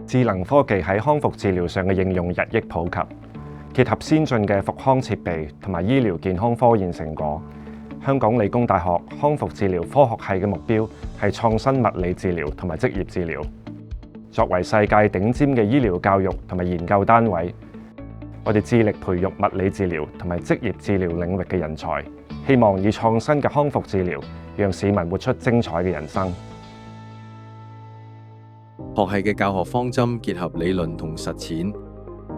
智能科技喺康復治療上嘅應用日益普及，結合先進嘅復康設備同埋醫療健康科研成果。香港理工大學康復治療科學系嘅目標係創新物理治療同埋職業治療。作為世界頂尖嘅醫療教育同埋研究單位，我哋致力培育物理治療同埋職業治療領域嘅人才，希望以創新嘅康復治療，讓市民活出精彩嘅人生。學系嘅教學方針結合理論同實踐，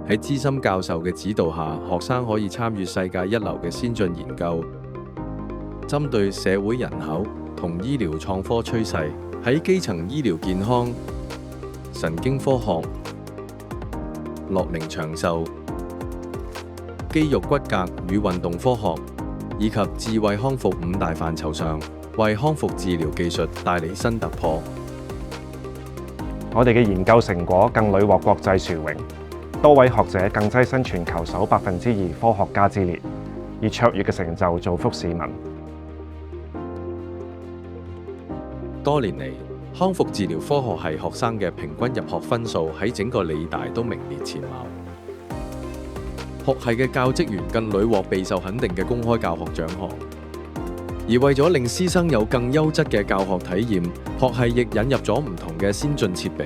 喺資深教授嘅指導下，學生可以參與世界一流嘅先進研究，針對社會人口同醫療創科趨勢，喺基層醫療健康、神經科學、樂齡長壽、肌肉骨骼與運動科學以及智慧康復五大範疇上，為康復治療技術帶嚟新突破。我哋嘅研究成果更屢獲國際殊榮，多位學者更躋身全球首2%科學家之列，以卓越嘅成就造福市民。多年嚟，康復治療科學系學生嘅平均入學分數喺整個理大都名列前茅。學系嘅教職員更屢獲備受肯定嘅公開教學獎項。而為咗令師生有更優質嘅教學體驗，學系亦引入咗唔同嘅先進設備，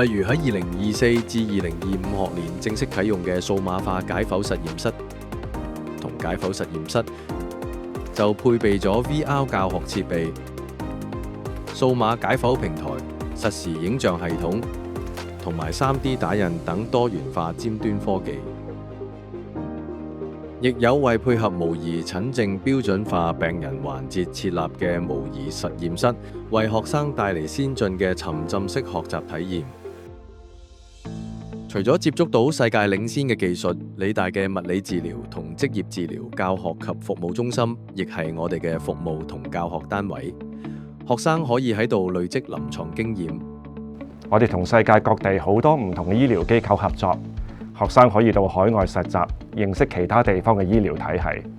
例如喺2024至2025學年正式啟用嘅數碼化解剖實驗室同解剖實驗室，就配備咗 VR 教學設備、數碼解剖平台、實時影像系統同埋 3D 打印等多元化尖端科技。亦有為配合模擬診症標準化病人環節設立嘅模擬實驗室，為學生帶嚟先進嘅沉浸式學習體驗。除咗接觸到世界領先嘅技術，理大嘅物理治療同職業治療教學及服務中心，亦係我哋嘅服務同教學單位。學生可以喺度累積臨床經驗。我哋同世界各地好多唔同嘅醫療機構合作。學生可以到海外實習，認識其他地方嘅醫療體系。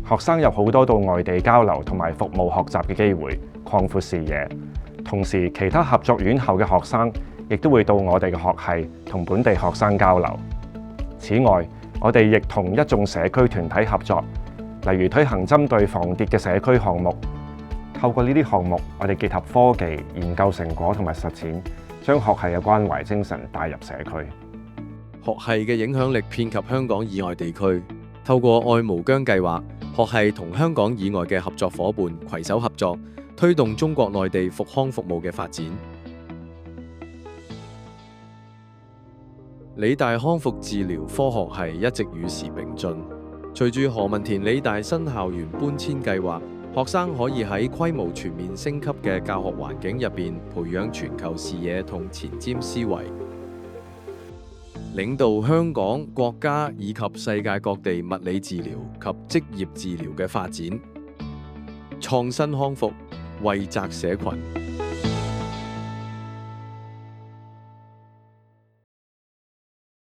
學生有好多到外地交流同埋服務學習嘅機會，擴闊視野。同時，其他合作院校嘅學生亦都會到我哋嘅學系同本地學生交流。此外，我哋亦同一眾社區團體合作，例如推行針對防跌嘅社區項目。透過呢啲項目，我哋結合科技、研究成果同埋實踐，將學系嘅關懷精神帶入社區。學系嘅影響力遍及香港以外地區，透過愛無疆計劃，學系同香港以外嘅合作夥伴攜手合作，推動中國內地復康服務嘅發展。理大康復治療科學系一直與時並進，隨住何文田理大新校園搬遷計劃，學生可以喺規模全面升級嘅教學環境入邊，培養全球視野同前瞻思維，領導香港、國家以及世界各地物理治療及職業治療嘅發展，創新康復，惠澤社群。